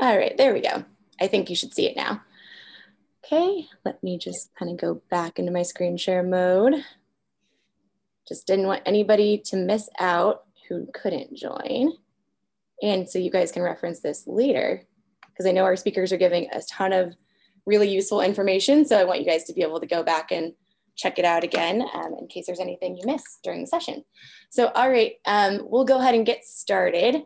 All right, there we go. I think you should see it now. Okay, let me just kind of go back into my screen share mode. Just didn't want anybody to miss out who couldn't join. And so you guys can reference this later because I know our speakers are giving a ton of really useful information. So I want you guys to be able to go back and check it out again in case there's anything you missed during the session. So, all right, we'll go ahead and get started.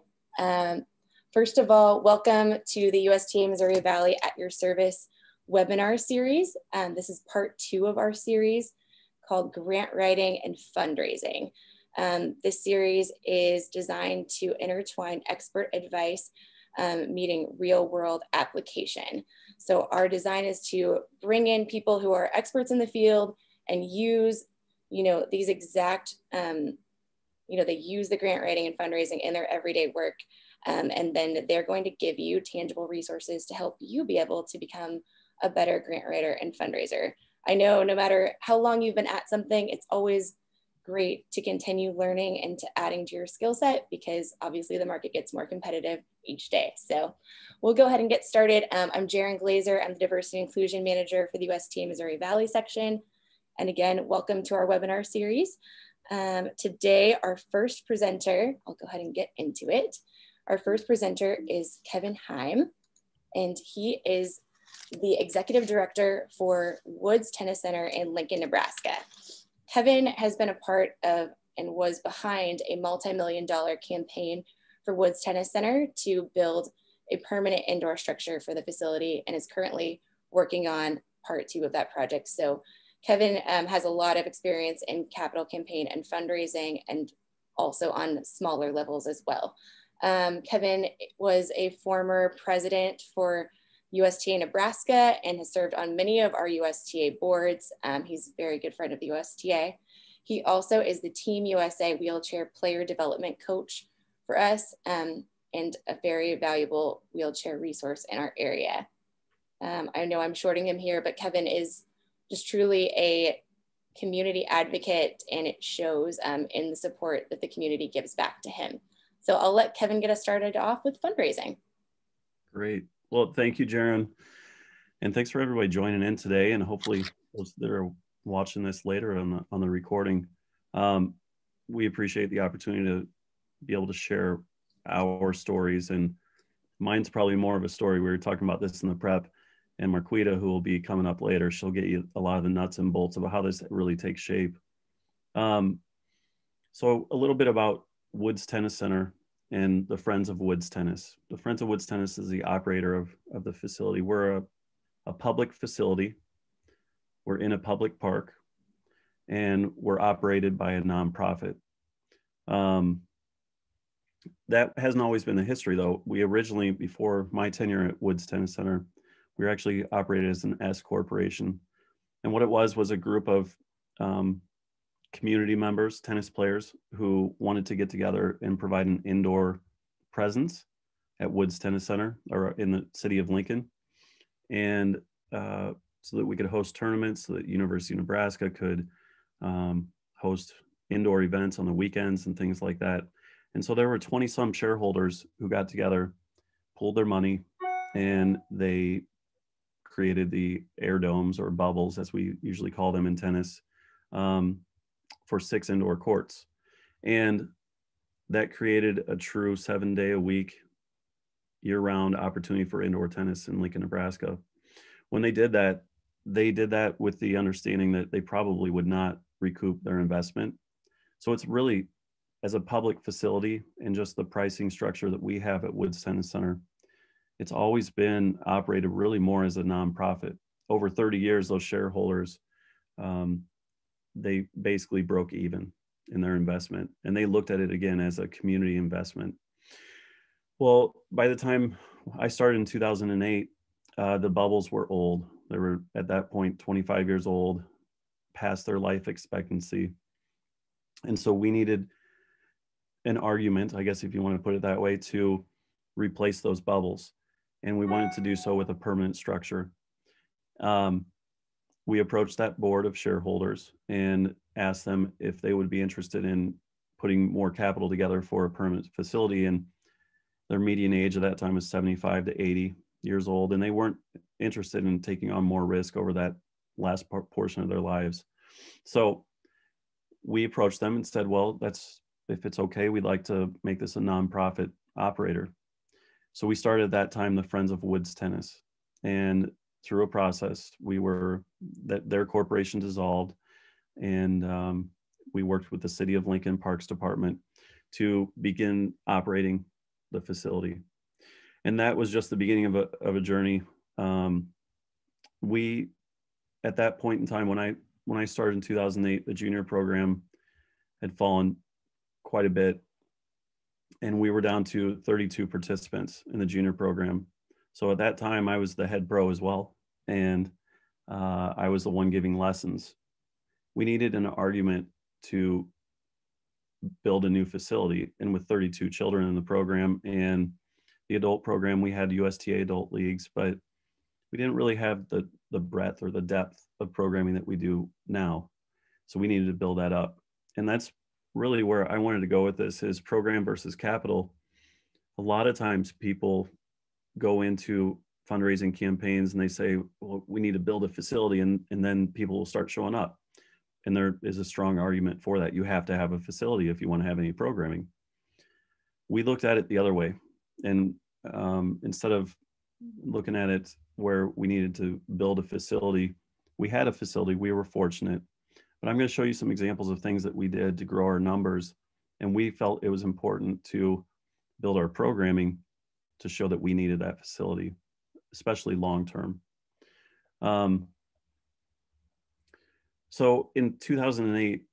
First of all, welcome to the USTA Missouri Valley at Your Service webinar series. This is part 2 of our series called Grant Writing and Fundraising. This series is designed to intertwine expert advice meeting real world application. So our design is to bring in people who are experts in the field and use, these exact, they use the grant writing and fundraising in their everyday work. And then they're going to give you tangible resources to help you be able to become a better grant writer and fundraiser. I know no matter how long you've been at something, it's always great to continue learning and to adding to your skill set because obviously the market gets more competitive each day. So we'll go ahead and get started. I'm Jaren Glazer. I'm the Diversity and Inclusion Manager for the USTA Missouri Valley section. And again, welcome to our webinar series. Today, our first presenter, I'll go ahead and get into it. Our first presenter is Kevin Heim, and he is the Executive Director for Woods Tennis Center in Lincoln, Nebraska. Kevin has been a part of and was behind a multi-million-dollar campaign for Woods Tennis Center to build a permanent indoor structure for the facility and is currently working on part 2 of that project. So Kevin has a lot of experience in capital campaign and fundraising and also on smaller levels as well. Kevin was a former president for USTA Nebraska and has served on many of our USTA boards. He's a very good friend of the USTA. He also is the Team USA wheelchair player development coach for us and a very valuable wheelchair resource in our area. I know I'm shorting him here, but Kevin is just truly a community advocate, and it shows in the support that the community gives back to him. So I'll let Kevin get us started off with fundraising. Great. Well, thank you, Jaren. And thanks for everybody joining in today. And hopefully those that are watching this later on the recording, we appreciate the opportunity to be able to share our stories. And mine's probably more of a story. We were talking about this in the prep, and Marquita, who will be coming up later, she'll get you a lot of the nuts and bolts about how this really takes shape. So a little bit about Woods Tennis Center and the Friends of Woods Tennis. The Friends of Woods Tennis is the operator of the facility. We're a public facility. We're in a public park, and we're operated by a nonprofit. That hasn't always been the history, though. We originally, before my tenure at Woods Tennis Center, we were actually operated as an S corporation. And what it was a group of community members, tennis players, who wanted to get together and provide an indoor presence at Woods Tennis Center or in the city of Lincoln. And so that we could host tournaments, so that University of Nebraska could host indoor events on the weekends and things like that. And so there were 20 some shareholders who got together, pooled their money, and they created the air domes, or bubbles as we usually call them in tennis, for 6 indoor courts. And that created a true 7-day-a-week, year-round opportunity for indoor tennis in Lincoln, Nebraska. When they did that with the understanding that they probably would not recoup their investment. So it's really, as a public facility and just the pricing structure that we have at Woods Tennis Center, it's always been operated really more as a nonprofit. Over 30 years, those shareholders, they basically broke even in their investment, and they looked at it again as a community investment. Well, by the time I started in 2008, the bubbles were old. They were at that point 25 years old, past their life expectancy. And so we needed an argument, I guess if you want to put it that way, to replace those bubbles. And we wanted to do so with a permanent structure. We approached that board of shareholders and asked them if they would be interested in putting more capital together for a permanent facility. And Their median age at that time was 75 to 80 years old, and they weren't interested in taking on more risk over that last portion of their lives. So we approached them and said, well, if it's okay, we'd like to make this a nonprofit operator. So we started at that time the Friends of Woods Tennis, and through a process, their corporation dissolved, and we worked with the City of Lincoln Parks Department to begin operating the facility. And that was just the beginning of a journey. We, at that point in time, when I started in 2008, the junior program had fallen quite a bit, and we were down to 32 participants in the junior program. So at that time, I was the head pro as well, and I was the one giving lessons. We needed an argument to build a new facility, and with 32 children in the program and the adult program, we had USTA adult leagues, but we didn't really have the breadth or the depth of programming that we do now. So we needed to build that up. And that's really where I wanted to go with this, is program versus capital. A lot of times people go into fundraising campaigns and they say, well, we need to build a facility, and then people will start showing up. And there is a strong argument for that. You have to have a facility if you want to have any programming. We looked at it the other way. And instead of looking at it where we needed to build a facility, we had a facility, we were fortunate. But I'm going to show you some examples of things that we did to grow our numbers. And we felt it was important to build our programming to show that we needed that facility, especially long-term. So in 2008,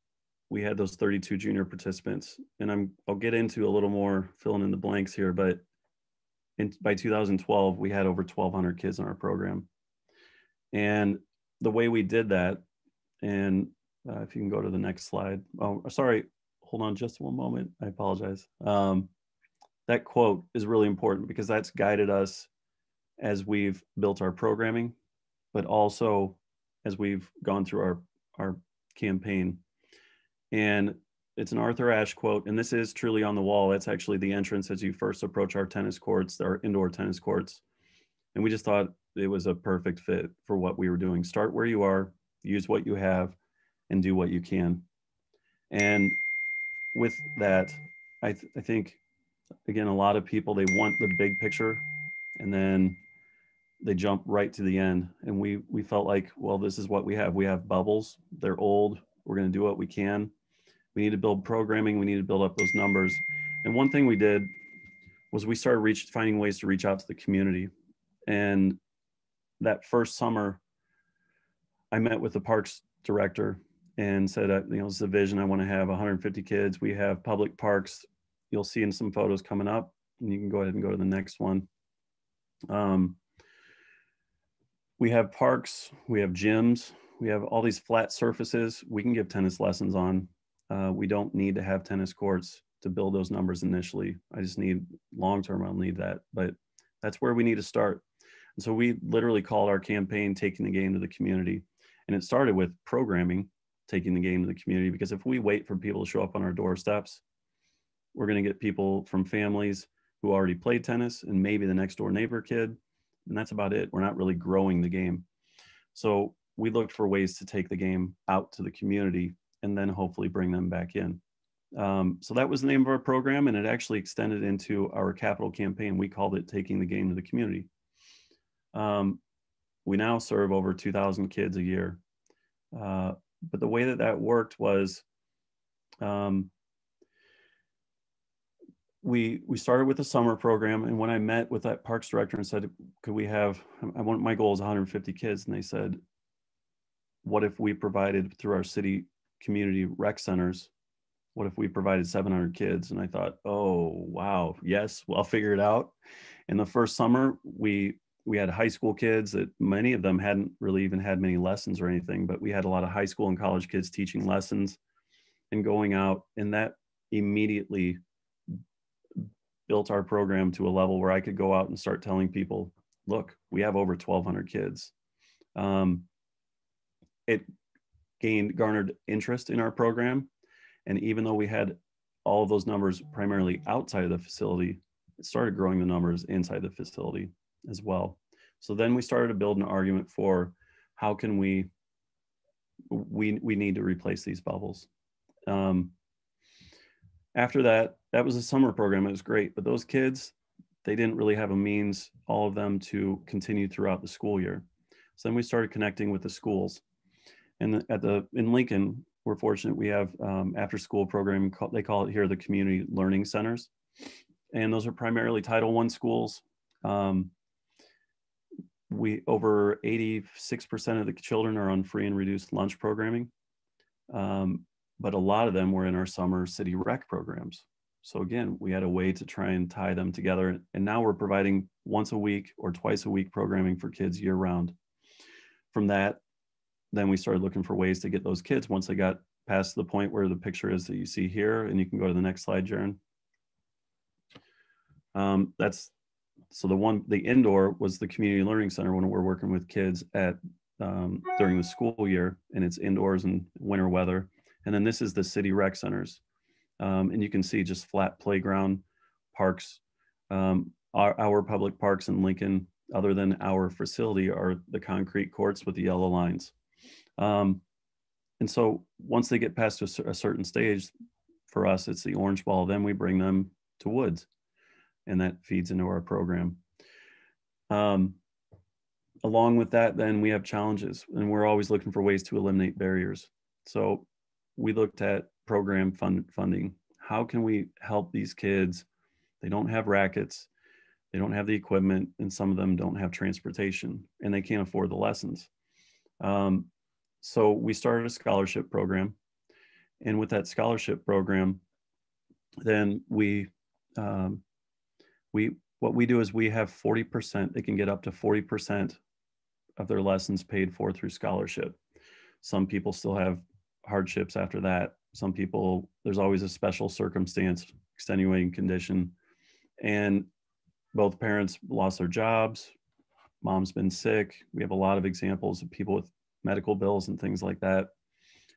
we had those 32 junior participants, and I'll get into a little more filling in the blanks here, but by 2012, we had over 1,200 kids in our program. And the way we did that, and if you can go to the next slide. Oh, sorry, hold on just one moment. I apologize. That quote is really important because that's guided us as we've built our programming, but also as we've gone through our campaign. And it's an Arthur Ashe quote, and this is truly on the wall. That's actually the entrance as you first approach our tennis courts, our indoor tennis courts. And we just thought it was a perfect fit for what we were doing. Start where you are, use what you have, and do what you can. And with that, I think, again, a lot of people, they want the big picture, and then they jump right to the end. And we felt like, well, this is what we have. We have bubbles. They're old. We're going to do what we can. We need to build programming. We need to build up those numbers. And one thing we did was we started finding ways to reach out to the community. And that first summer, I met with the parks director and said, this is a vision. I want to have 150 kids. We have public parks. You'll see in some photos coming up, and you can go ahead and go to the next one. We have parks, we have gyms, we have all these flat surfaces we can give tennis lessons on. We don't need to have tennis courts to build those numbers initially. I just need long-term, I'll need that, but that's where we need to start. And so we literally called our campaign Taking the Game to the Community. And it started with programming, taking the game to the community, because if we wait for people to show up on our doorsteps, we're going to get people from families who already played tennis and maybe the next door neighbor kid, and that's about it. We're not really growing the game. So we looked for ways to take the game out to the community and then hopefully bring them back in. So that was the name of our program, and it actually extended into our capital campaign. We called it Taking the Game to the Community. We now serve over 2,000 kids a year. But the way that worked was we started with a summer program, and when I met with that parks director and said, could we have, my goal is 150 kids, and they said, what if we provided through our city community rec centers, what if we provided 700 kids? And I thought, oh, wow, yes, well, I'll figure it out. In the first summer, we had high school kids that many of them hadn't really even had many lessons or anything, but we had a lot of high school and college kids teaching lessons and going out, and that immediately built our program to a level where I could go out and start telling people, look, we have over 1,200 kids. It garnered interest in our program. And even though we had all of those numbers primarily outside of the facility, started growing the numbers inside the facility as well. So then we started to build an argument for how can we need to replace these bubbles. After that was a summer program. It was great, but those kids, they didn't really have a means, all of them, to continue throughout the school year. So then we started connecting with the schools. And in Lincoln, we're fortunate we have after school programming, they call it here the community learning centers. And those are primarily Title I schools. Over 86% of the children are on free and reduced lunch programming. But a lot of them were in our summer city rec programs. So again, we had a way to try and tie them together. And now we're providing once a week or twice a week programming for kids year round. From that, then we started looking for ways to get those kids, once they got past the point where the picture is that you see here, and you can go to the next slide, Jaron. The indoor was the community learning center when we're working with kids at during the school year, and it's indoors in winter weather. And then this is the city rec centers. And you can see just flat playground, parks. Our public parks in Lincoln, other than our facility, are the concrete courts with the yellow lines. And so once they get past a certain stage, for us, it's the orange ball. Then we bring them to woods, and that feeds into our program. Along with that, then we have challenges, and we're always looking for ways to eliminate barriers. So we looked at program funding. How can we help these kids? They don't have rackets, they don't have the equipment, and some of them don't have transportation, and they can't afford the lessons. So we started a scholarship program, and with that scholarship program, then what we do is we have 40%. They can get up to 40% of their lessons paid for through scholarship. Some people still have hardships after that. Some people, there's always a special circumstance, extenuating condition, and both parents lost their jobs. Mom's been sick. We have a lot of examples of people with medical bills and things like that.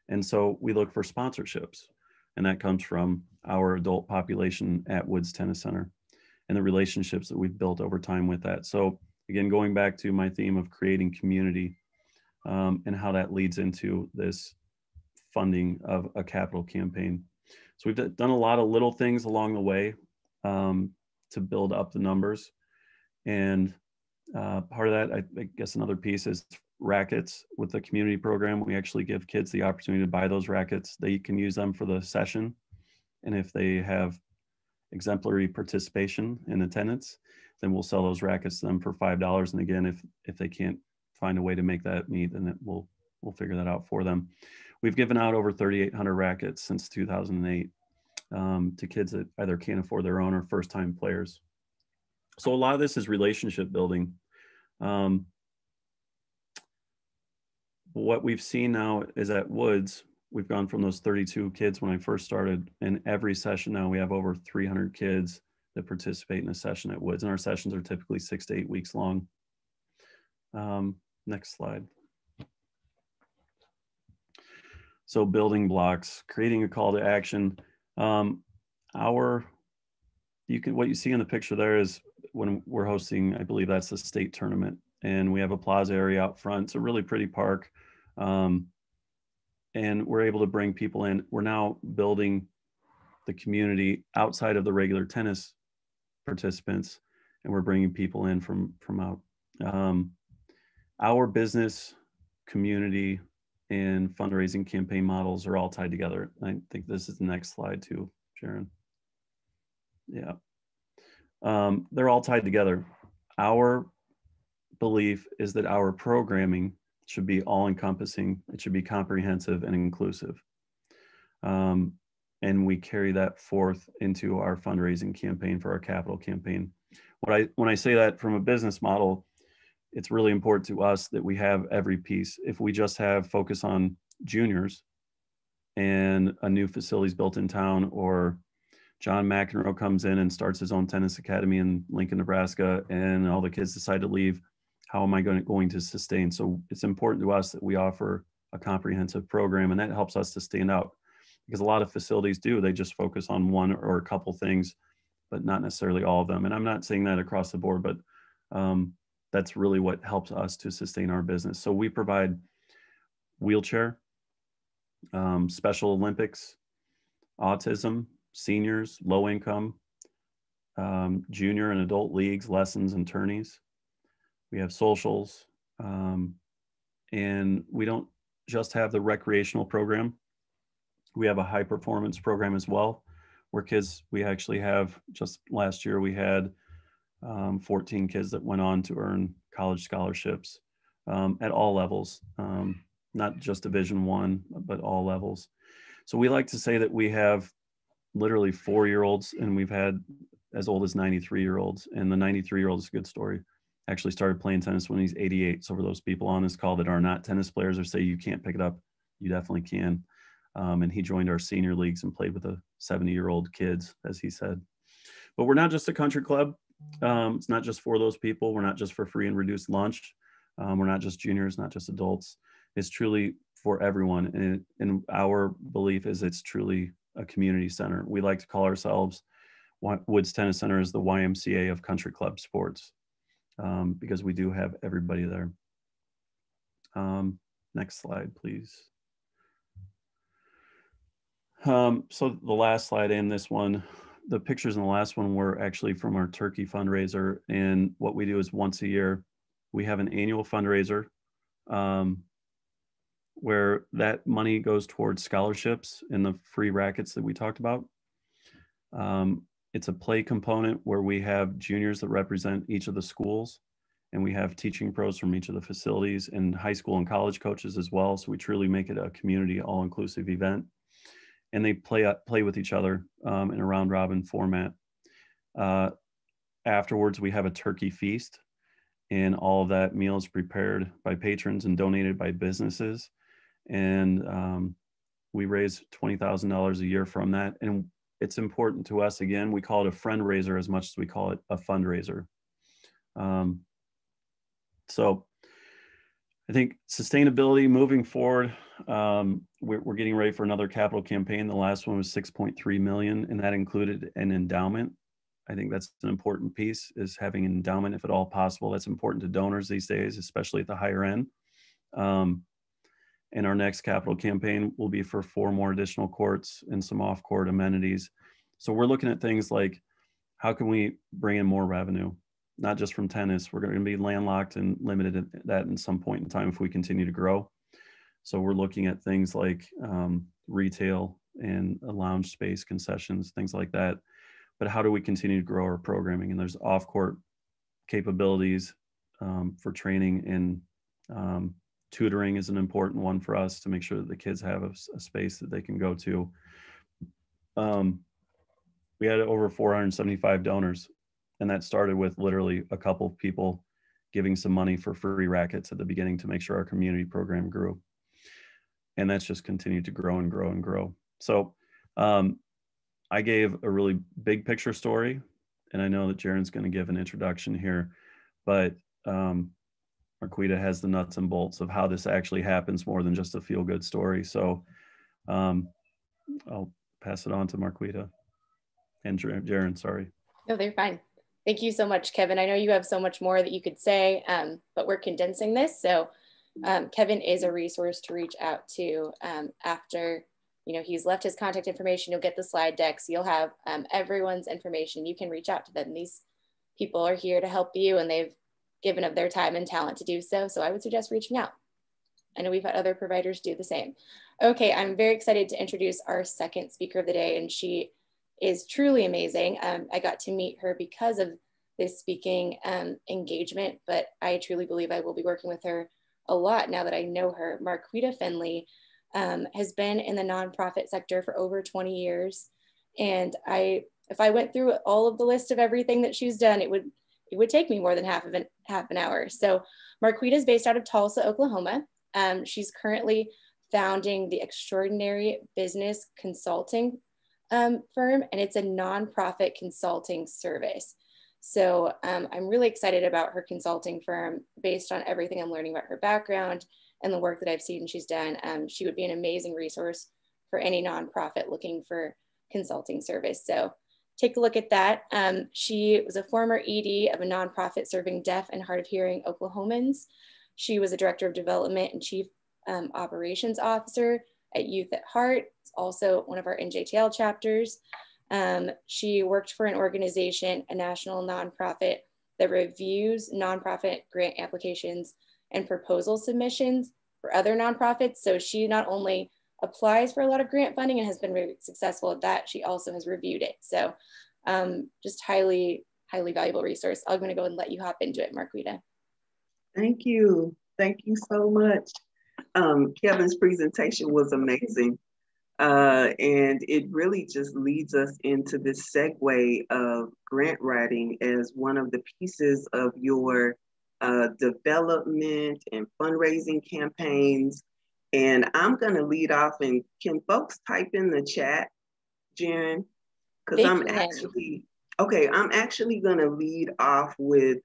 And so we look for sponsorships, and that comes from our adult population at Woods Tennis Center and the relationships that we've built over time with that. So again, going back to my theme of creating community and how that leads into this funding of a capital campaign. So we've done a lot of little things along the way to build up the numbers. And part of that, I guess another piece is rackets. With the community program, we actually give kids the opportunity to buy those rackets. They can use them for the session. And if they have exemplary participation in attendance, then we'll sell those rackets to them for $5. And again, if they can't find a way to make that meet, then we'll figure that out for them. We've given out over 3,800 rackets since 2008 to kids that either can't afford their own or first-time players. So a lot of this is relationship building. What we've seen now is at Woods, we've gone from those 32 kids when I first started, and every session now we have over 300 kids that participate in a session at Woods, and our sessions are typically 6 to 8 weeks long. Next slide. So building blocks, creating a call to action. What you see in the picture there is when we're hosting, I believe that's the state tournament, and we have a plaza area out front. It's a really pretty park. And we're able to bring people in. We're now building the community outside of the regular tennis participants, and we're bringing people in from out. Our business, community, and fundraising campaign models are all tied together. I think this is the next slide too, Sharon. Yeah. They're all tied together. Our belief is that our programming should be all-encompassing. It should be comprehensive and inclusive. And we carry that forth into our fundraising campaign for our capital campaign. When I say that from a business model, it's really important to us that we have every piece. If we just have focus on juniors and a new facility is built in town, or John McEnroe comes in and starts his own tennis academy in Lincoln, Nebraska, and all the kids decide to leave, how am I going to sustain? So it's important to us that we offer a comprehensive program, and that helps us to stand out, because a lot of facilities they just focus on one or a couple things, but not necessarily all of them. And I'm not saying that across the board, but that's really what helps us to sustain our business. So we provide wheelchair, Special Olympics, autism, seniors, low income, junior and adult leagues, lessons and tourneys. We have socials, and we don't just have the recreational program. We have a high performance program as well, where kids, we actually have, just last year, we had 14 kids that went on to earn college scholarships at all levels, not just Division I, but all levels. So we like to say that we have literally 4-year-olds, and we've had as old as 93-year-olds. And the 93-year-old is a good story. Actually started playing tennis when he's 88. So for those people on this call that are not tennis players or say you can't pick it up, you definitely can. And he joined our senior leagues and played with the 70-year-old kids, as he said. But we're not just a country club. It's not just for those people. We're not just for free and reduced lunch. We're not just juniors, not just adults. It's truly for everyone. And our belief is it's truly a community center. We like to call ourselves Woods Tennis Center is the YMCA of country club sports, because we do have everybody there. Next slide, please. So the last slide and this one, the pictures in the last one were actually from our turkey fundraiser. And what we do is once a year, we have an annual fundraiser where that money goes towards scholarships and the free rackets that we talked about. It's a play component where we have juniors that represent each of the schools, and we have teaching pros from each of the facilities and high school and college coaches as well. So we truly make it a community all-inclusive event. And they play with each other in a round robin format. Afterwards, we have a turkey feast, and all of that meal is prepared by patrons and donated by businesses. And we raise $20,000 a year from that. And it's important to us, again, we call it a fundraiser as much as we call it a fundraiser. So I think sustainability moving forward, we're getting ready for another capital campaign. The last one was 6.3 million, and that included an endowment. I think that's an important piece, is having an endowment if at all possible. That's important to donors these days, especially at the higher end. And our next capital campaign will be for 4 more additional courts and some off-court amenities. So we're looking at things like, how can we bring in more revenue? Not just from tennis. We're going to be landlocked and limited at that in some point in time if we continue to grow. So we're looking at things like retail and a lounge space, concessions, things like that. But how do we continue to grow our programming? And there's off-court capabilities for training, and tutoring is an important one for us to make sure that the kids have a space that they can go to. We had over 475 donors, and that started with literally a couple of people giving some money for free rackets at the beginning to make sure our community program grew. And that's just continued to grow and grow and grow. So I gave a really big picture story, and I know that Jaren's going to give an introduction here, but Marquita has the nuts and bolts of how this actually happens more than just a feel-good story. So I'll pass it on to Marquita and Jaren, sorry. No, they're fine. Thank you so much, Kevin. I know you have so much more that you could say, but we're condensing this. So Kevin is a resource to reach out to after, he's left his contact information. You'll get the slide decks. You'll have everyone's information. You can reach out to them. These people are here to help you, and they've given of their time and talent to do so. So I would suggest reaching out. I know we've had other providers do the same. Okay, I'm very excited to introduce our second speaker of the day, and she is truly amazing. I got to meet her because of this speaking engagement, but I truly believe I will be working with her a lot now that I know her. Marquita Finley has been in the nonprofit sector for over 20 years. And if I went through all of the list of everything that she's done, it would take me more than half an hour. So Marquita is based out of Tulsa, Oklahoma. She's currently founding the Extraordinary Business Consulting firm, and it's a nonprofit consulting service. So I'm really excited about her consulting firm based on everything I'm learning about her background and the work that I've seen she's done. She would be an amazing resource for any nonprofit looking for consulting service. So take a look at that. She was a former ED of a nonprofit serving deaf and hard of hearing Oklahomans. She was a director of development and chief operations officer at Youth at Heart, also one of our NJTL chapters. She worked for an organization, a national nonprofit that reviews nonprofit grant applications and proposal submissions for other nonprofits. So she not only applies for a lot of grant funding and has been very successful at that, she also has reviewed it. So just highly, highly valuable resource. I'm gonna go and let you hop into it, Marquita. Thank you. Thank you so much. Kevin's presentation was amazing. And it really just leads us into this segue of grant writing as one of the pieces of your development and fundraising campaigns. And I'm going to lead off, and can folks type in the chat, Jen? Because I'm actually going to lead off with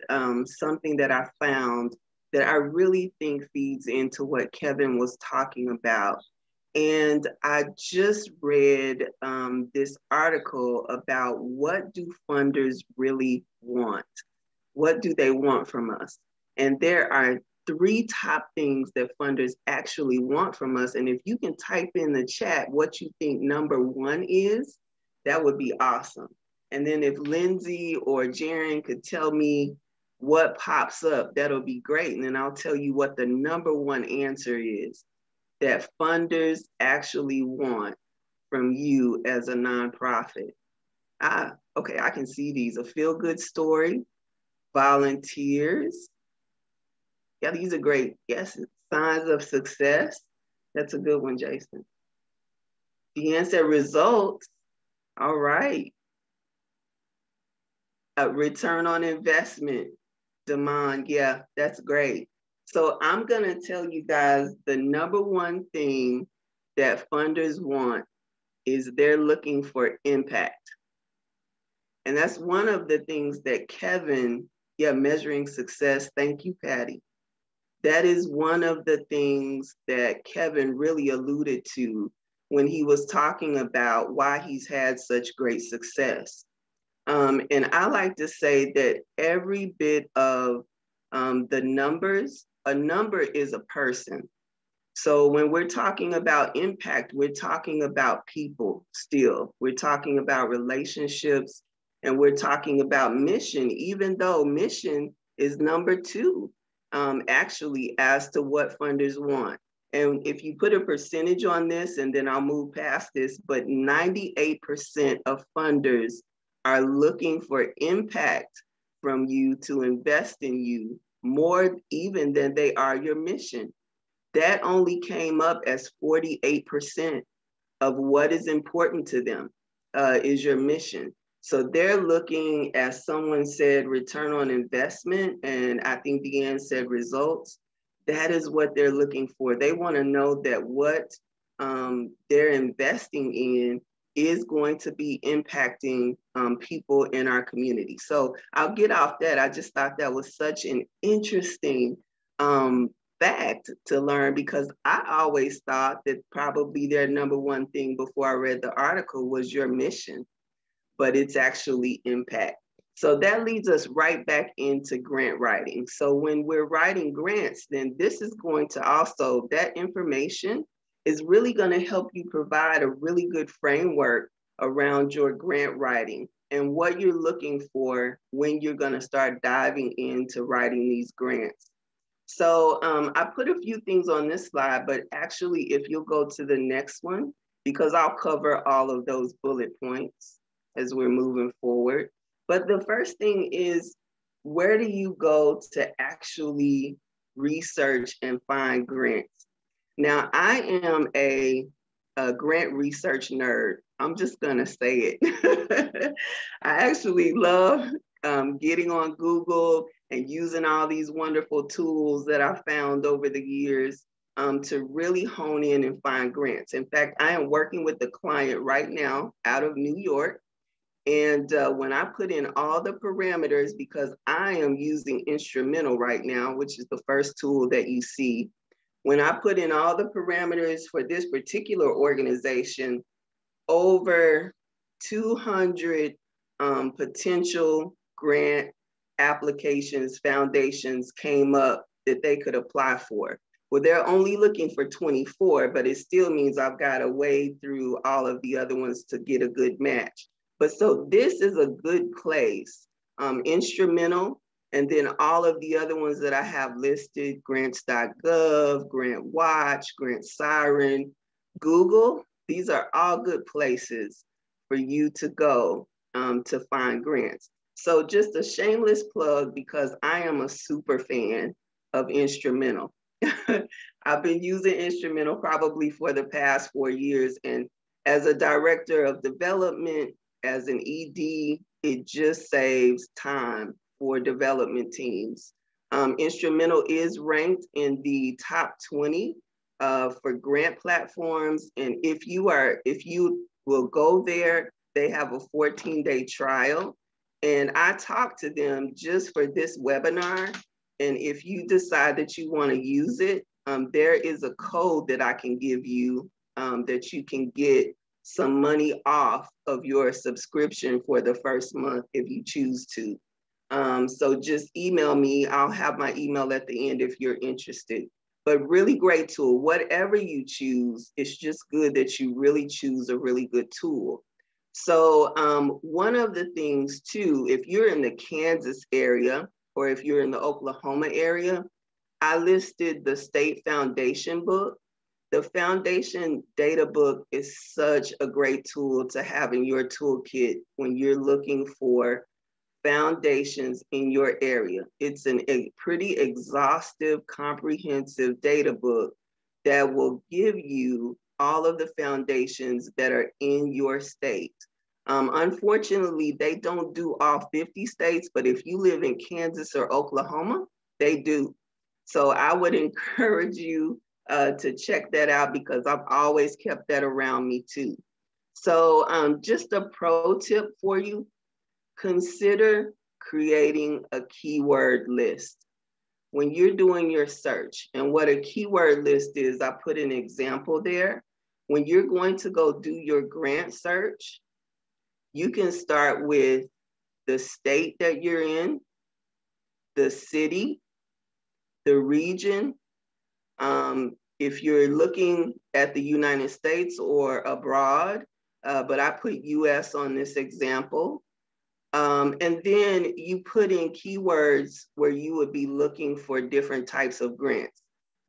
something that I found that I really think feeds into what Kevin was talking about. And I just read this article about what do funders really want? What do they want from us? And there are 3 top things that funders actually want from us. And if you can type in the chat what you think number 1 is, that would be awesome. And then if Lindsay or Jaren could tell me what pops up, that'll be great. And then I'll tell you what the number 1 answer is that funders actually want from you as a nonprofit. Okay, I can see these: a feel-good story, volunteers. Yeah, these are great guesses. Signs of success. That's a good one, Jason. Deanne said results. All right. A return on investment. Damon, yeah, that's great. So I'm gonna tell you guys the number 1 thing that funders want is they're looking for impact. And that's one of the things that Kevin, measuring success, thank you, Patty. That is one of the things that Kevin really alluded to when he was talking about why he's had such great success. And I like to say that every bit of the numbers, a number is a person. So when we're talking about impact, we're talking about people still. We're talking about relationships, and we're talking about mission, even though mission is number 2, actually, as to what funders want. And if you put a percentage on this, and then I'll move past this, but 98% of funders are looking for impact from you to invest in you more even than they are your mission. That only came up as 48% of what is important to them is your mission. So they're looking, as someone said, return on investment, and I think Deanne said results. That is what they're looking for. They want to know that what they're investing in is going to be impacting people in our community. So I'll get off that. I just thought that was such an interesting fact to learn, because I always thought that probably their number 1 thing before I read the article was your mission, but it's actually impact. So that leads us right back into grant writing. So when we're writing grants, then this is going to also, that information is really going to help you provide a really good framework around your grant writing and what you're looking for when you're going to start diving into writing these grants. So I put a few things on this slide, but actually if you'll go to the next one, because I'll cover all of those bullet points as we're moving forward. But the first thing is, where do you go to actually research and find grants? Now, I am a grant research nerd. I'm just gonna say it. I actually love getting on Google and using all these wonderful tools that I found over the years to really hone in and find grants. In fact, I am working with a client right now out of New York. And when I put in all the parameters, because I am using Instrumental right now, which is the first tool that you see, when I put in all the parameters for this particular organization, over 200 potential grant applications, foundations came up that they could apply for. Well, they're only looking for 24, but it still means I've got to wade through all of the other ones to get a good match. But so this is a good place. Instrumental, and then all of the other ones that I have listed, grants.gov, Grant Watch, Grant Siren, Google, these are all good places for you to go to find grants. So just a shameless plug, because I am a super fan of Instrumental. I've been using Instrumental probably for the past 4 years. And as a director of development, as an ED, it just saves time for development teams. Instrumental is ranked in the top 20 for grant platforms. And if you will go there, they have a 14-day trial. And I talked to them just for this webinar. And if you decide that you want to use it, there is a code that I can give you that you can get some money off of your subscription for the first month if you choose to. So just email me. I'll have my email at the end if you're interested. But really great tool. Whatever you choose, it's just good that you really choose a really good tool. So one of the things too, if you're in the Kansas area or if you're in the Oklahoma area, I listed the State Foundation book. The Foundation Data Book is such a great tool to have in your toolkit when you're looking for foundations in your area. It's a pretty exhaustive, comprehensive data book that will give you all of the foundations that are in your state. Unfortunately, they don't do all 50 states, but if you live in Kansas or Oklahoma, they do. So I would encourage you to check that out, because I've always kept that around me too. So just a pro tip for you, consider creating a keyword list. When you're doing your search, and what a keyword list is, I put an example there. When you're going to go do your grant search, you can start with the state that you're in, the city, the region. If you're looking at the United States or abroad, but I put US on this example. And then you put in keywords where you would be looking for different types of grants.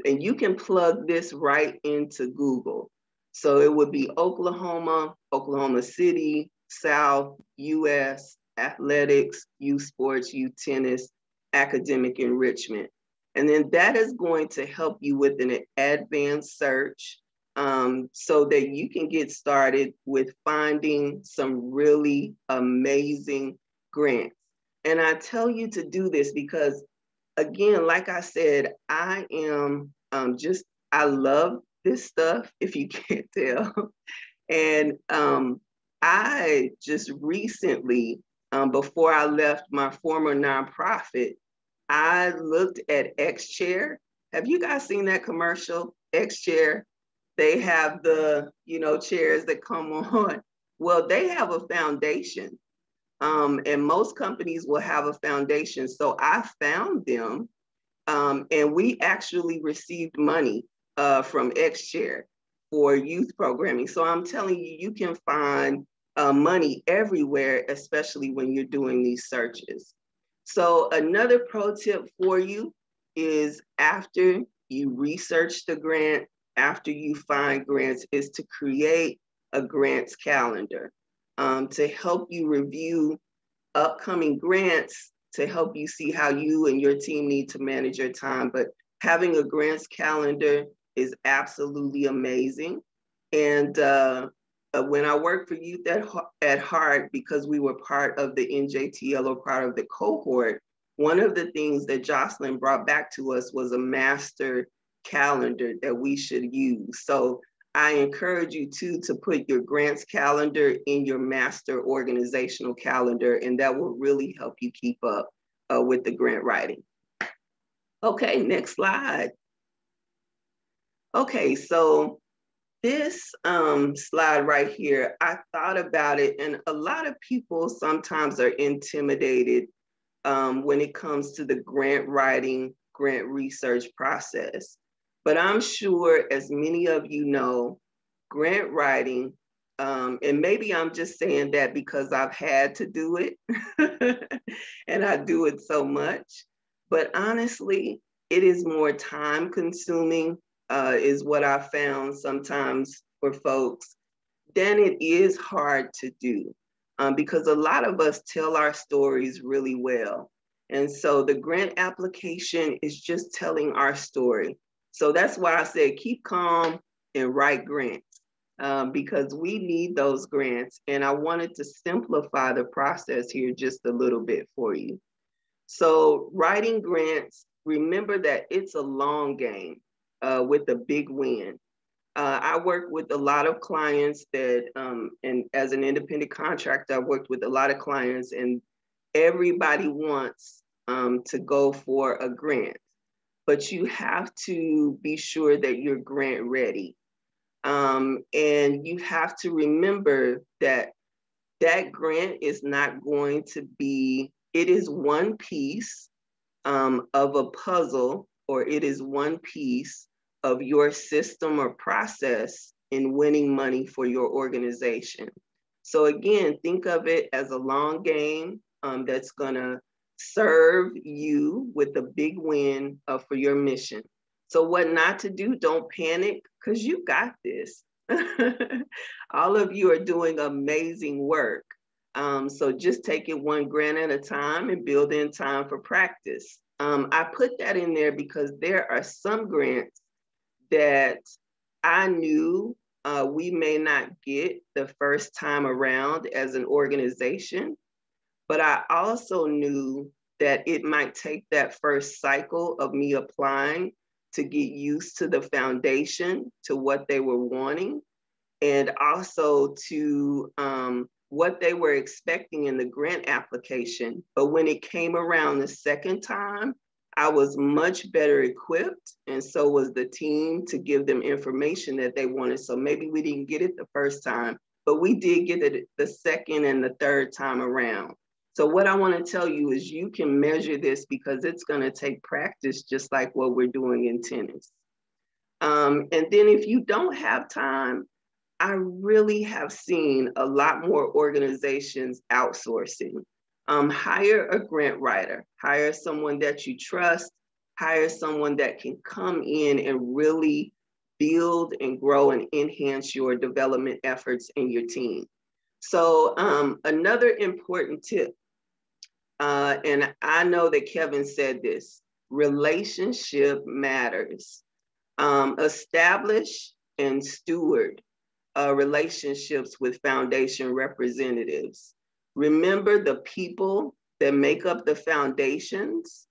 And you can plug this right into Google. So it would be Oklahoma, Oklahoma City, South, US, athletics, youth sports, youth tennis, academic enrichment. And then that is going to help you with an advanced search so that you can get started with finding some really amazing grants. And I tell you to do this because, again, like I said, I am I love this stuff, if you can't tell. And I just recently, before I left my former nonprofit, I looked at X-Chair. Have you guys seen that commercial, X-Chair? They have the, chairs that come on. Well, they have a foundation. And most companies will have a foundation. So I found them, and we actually received money from X-Chair for youth programming. So I'm telling you, you can find money everywhere, especially when you're doing these searches. So another pro tip for you is, after you research the grant, after you find grants, is to create a grants calendar to help you review upcoming grants, to help you see how you and your team need to manage your time. But having a grants calendar is absolutely amazing. And when I worked for Youth at Heart, because we were part of the NJTL, or part of the cohort, one of the things that Jocelyn brought back to us was a master calendar that we should use. So I encourage you to put your grants calendar in your master organizational calendar, and that will really help you keep up with the grant writing. Okay, next slide. Okay, so this slide right here, I thought about it, and a lot of people sometimes are intimidated when it comes to the grant writing, grant research process. But I'm sure, as many of you know, grant writing, and maybe I'm just saying that because I've had to do it and I do it so much, but honestly, it is more time consuming, is what I found sometimes for folks, than it is hard to do. Because a lot of us tell our stories really well. And so the grant application is just telling our story. So that's why I said keep calm and write grants, because we need those grants. And I wanted to simplify the process here just a little bit for you. So writing grants, remember that it's a long game with a big win. I work with a lot of clients that, and as an independent contractor, I worked with a lot of clients, and everybody wants to go for a grant, but you have to be sure that you're grant ready. And you have to remember that that grant is not going to be, it is one piece of a puzzle, or it is one piece of your system or process in winning money for your organization. So again, think of it as a long game that's gonna serve you with a big win for your mission. So what not to do, don't panic, because you got this. All of you are doing amazing work. So just take it one grant at a time and build in time for practice. I put that in there because there are some grants that I knew we may not get the first time around as an organization, but I also knew that it might take that first cycle of me applying to get used to the foundation, to what they were wanting, and also to what they were expecting in the grant application. But when it came around the second time, I was much better equipped, and so was the team, to give them information that they wanted. So maybe we didn't get it the first time, but we did get it the second and the third time around. So what I want to tell you is you can measure this, because it's going to take practice, just like what we're doing in tennis. And then if you don't have time, I really have seen a lot more organizations outsourcing. Hire a grant writer, hire someone that you trust, hire someone that can come in and really build and grow and enhance your development efforts in your team. So another important tip, and I know that Kevin said this, relationship matters. Establish and steward relationships with foundation representatives. Remember the people that make up the foundations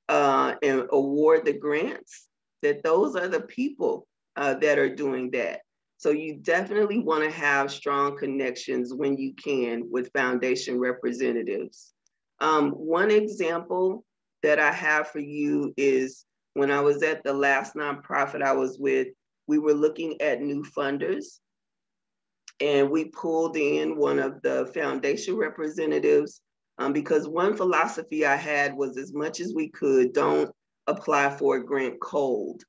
and award the grants, that those are the people that are doing that. So you definitely want to have strong connections when you can with foundation representatives. One example that I have for you is when I was at the last nonprofit I was with, we were looking at new funders, and we pulled in one of the foundation representatives because one philosophy I had was, as much as we could, don't apply for a grant cold.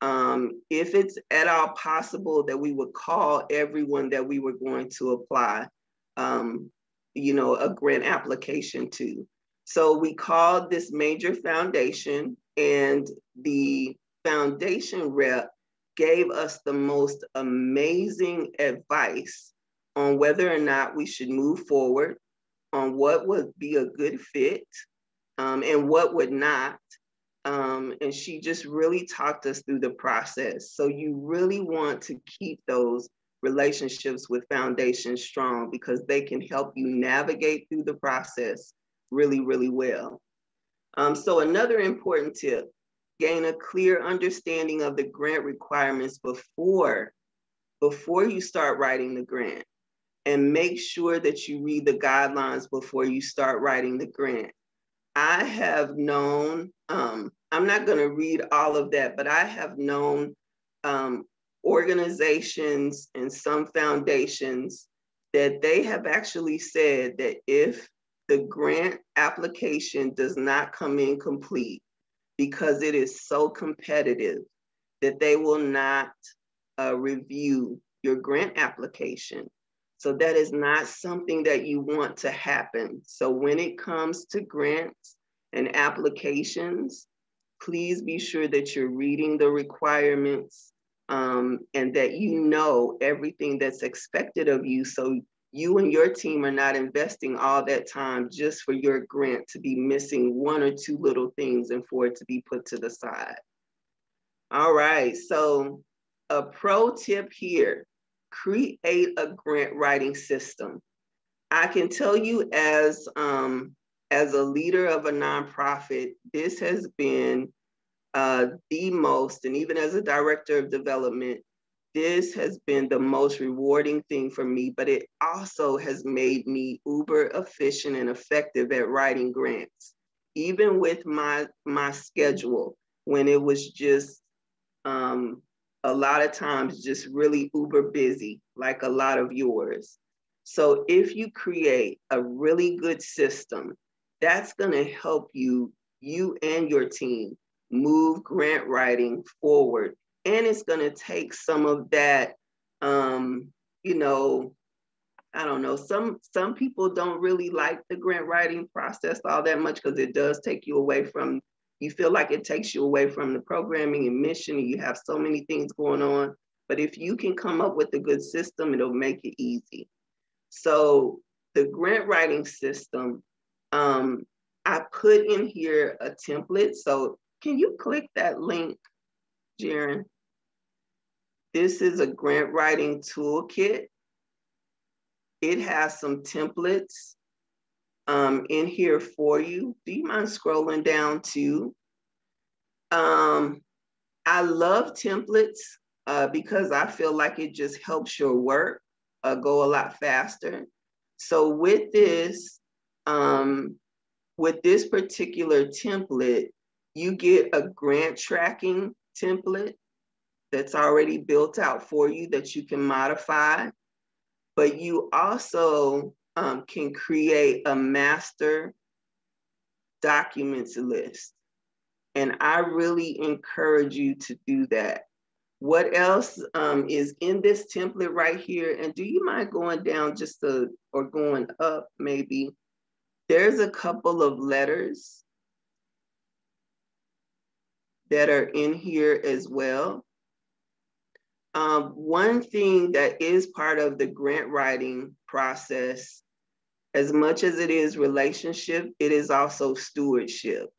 If it's at all possible, that we would call everyone that we were going to apply, a grant application to. So we called this major foundation, and the foundation rep gave us the most amazing advice on whether or not we should move forward, on what would be a good fit, and what would not. And she just really talked us through the process. So you really want to keep those relationships with foundations strong, because they can help you navigate through the process really, really well. So another important tip, gain a clear understanding of the grant requirements before you start writing the grant, and make sure that you read the guidelines before you start writing the grant. I have known, I'm not going to read all of that, but I have known organizations and some foundations that they have actually said that if the grant application does not come in complete because it is so competitive, that they will not review your grant application. So that is not something that you want to happen. So when it comes to grants and applications, please be sure that you're reading the requirements and that you know everything that's expected of you, so you and your team are not investing all that time just for your grant to be missing one or two little things and for it to be put to the side. All right, so a pro tip here, create a grant writing system. I can tell you as a leader of a nonprofit, this has been the most, and even as a director of development, this has been the most rewarding thing for me, but it also has made me uber efficient and effective at writing grants. Even with my schedule, when it was just a lot of times just really uber busy, like a lot of yours. So if you create a really good system, that's gonna help you and your team move grant writing forward. And it's gonna take some of that, you know, I don't know, some people don't really like the grant writing process all that much because it does take you away from, you feel like it takes you away from the programming and mission, and you have so many things going on. But if you can come up with a good system, it'll make it easy. So the grant writing system, I put in here a template. So can you click that link, Jaren? This is a grant writing toolkit. It has some templates in here for you. Do you mind scrolling down too? I love templates because I feel like it just helps your work go a lot faster. So with this particular template, you get a grant tracking template that's already built out for you that you can modify, but you also can create a master documents list. And I really encourage you to do that. What else is in this template right here? And do you mind going down or going up maybe? There's a couple of letters that are in here as well. One thing that is part of the grant writing process, as much as it is relationship, it is also stewardship.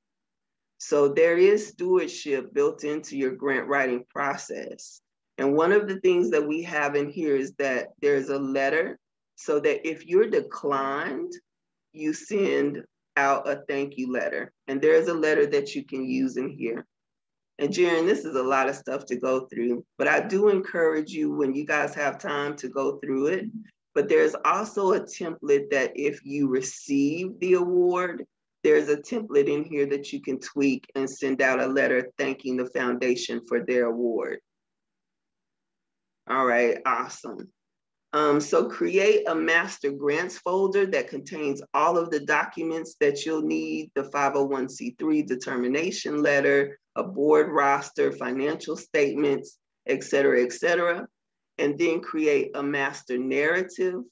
So there is stewardship built into your grant writing process. And one of the things that we have in here is that there's a letter so that if you're declined, you send out a thank you letter. And there's a letter that you can use in here. And Jaren, this is a lot of stuff to go through, but I do encourage you when you guys have time to go through it. But there's also a template that if you receive the award, there's a template in here that you can tweak and send out a letter thanking the foundation for their award. All right, awesome. So create a master grants folder that contains all of the documents that you'll need, the 501c3 determination letter, a board roster, financial statements, et cetera, and then create a master narrative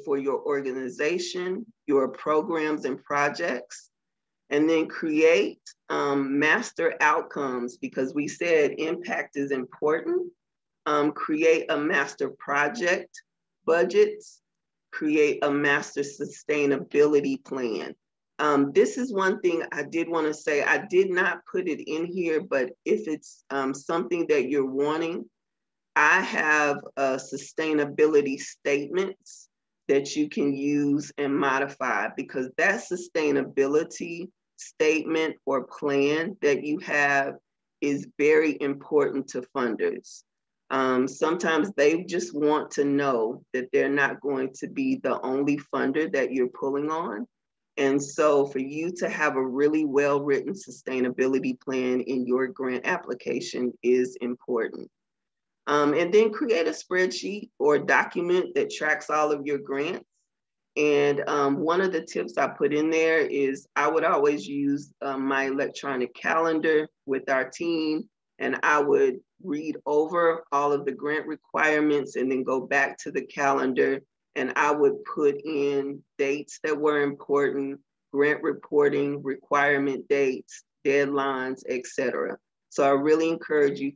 for your organization, your programs and projects, and then create master outcomes, because we said impact is important. Create a master project budgets, create a master sustainability plan. This is one thing I did want to say. I did not put it in here, but if it's something that you're wanting, I have sustainability statements that you can use and modify, because that sustainability statement or plan that you have is very important to funders. Sometimes they just want to know that they're not going to be the only funder that you're pulling on. And so for you to have a really well-written sustainability plan in your grant application is important. And then create a spreadsheet or document that tracks all of your grants. And one of the tips I put in there is I would always use my electronic calendar with our team, and I would read over all of the grant requirements and then go back to the calendar, and I would put in dates that were important, grant reporting, requirement dates, deadlines, etc. So I really encourage you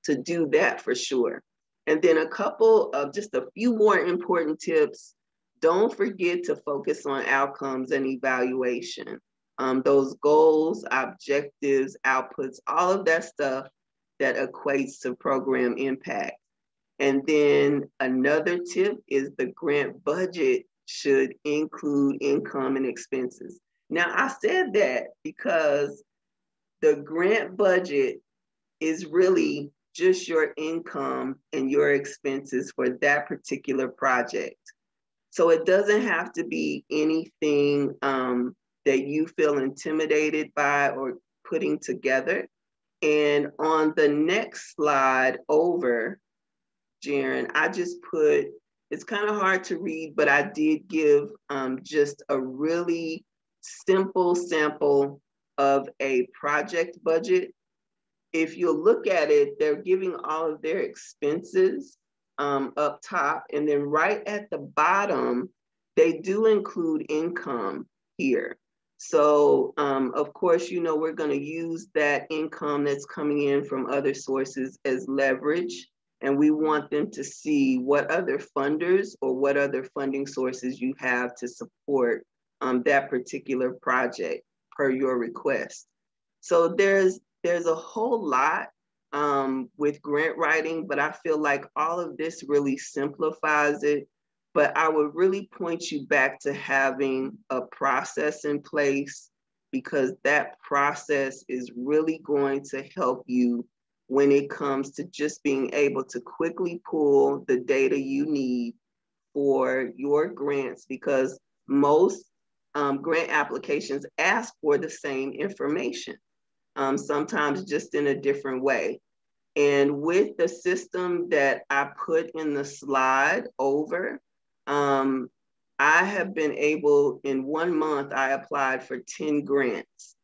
to do that for sure. And then a couple of just a few more important tips. Don't forget to focus on outcomes and evaluation. Those goals, objectives, outputs, all of that stuff that equates to program impact. And then another tip is the grant budget should include income and expenses. Now, I said that because the grant budget is really just your income and your expenses for that particular project. So it doesn't have to be anything that you feel intimidated by or putting together. And on the next slide over, Jaren, I just put, it's kind of hard to read, but I did give just a really simple sample of a project budget. If you look at it, they're giving all of their expenses up top, and then right at the bottom, they do include income here. So of course, you know, we're going to use that income that's coming in from other sources as leverage, and we want them to see what other funders or what other funding sources you have to support that particular project per your request. So there's a whole lot with grant writing, but I feel like all of this really simplifies it. But I would really point you back to having a process in place, because that process is really going to help you when it comes to just being able to quickly pull the data you need for your grants, because most grant applications ask for the same information, sometimes just in a different way. And with the system that I put in the slide over, I have been able, in 1 month, I applied for 10 grants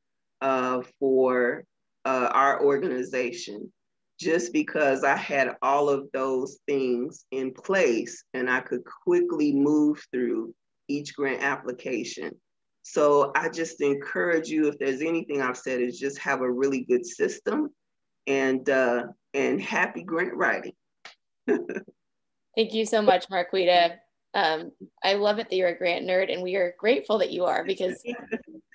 for our organization, just because I had all of those things in place and I could quickly move through each grant application. So I just encourage you, if there's anything I've said, is just have a really good system, and happy grant writing. Thank you so much, Marquita. I love it that you're a grant nerd, and we are grateful that you are, because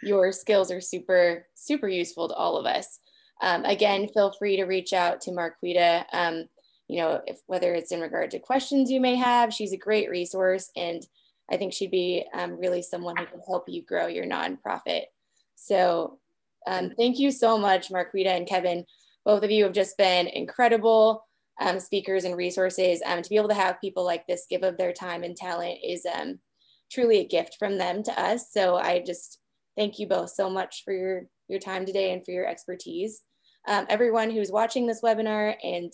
your skills are super, super useful to all of us. Again, feel free to reach out to Marquita, you know, whether it's in regard to questions you may have. She's a great resource, and I think she'd be really someone who can help you grow your nonprofit. So thank you so much, Marquita and Kevin. Both of you have just been incredible speakers and resources. To be able to have people like this give of their time and talent is truly a gift from them to us. So I just thank you both so much for your time today and for your expertise. Everyone who's watching this webinar and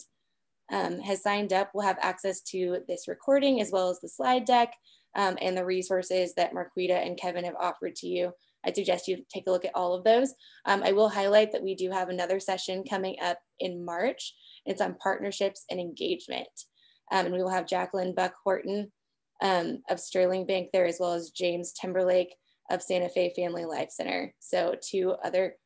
has signed up will have access to this recording, as well as the slide deck and the resources that Marquita and Kevin have offered to you. I suggest you take a look at all of those. I will highlight that we do have another session coming up in March. It's on partnerships and engagement. And we will have Jacqueline Buck-Horton of Sterling Bank there, as well as James Timberlake of Santa Fe Family Life Center. So 2 other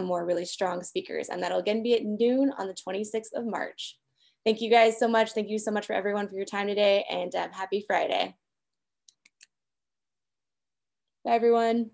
more really strong speakers. And that'll again be at noon on the 26th of March. Thank you guys so much. Thank you so much for everyone for your time today, and happy Friday. Bye, everyone.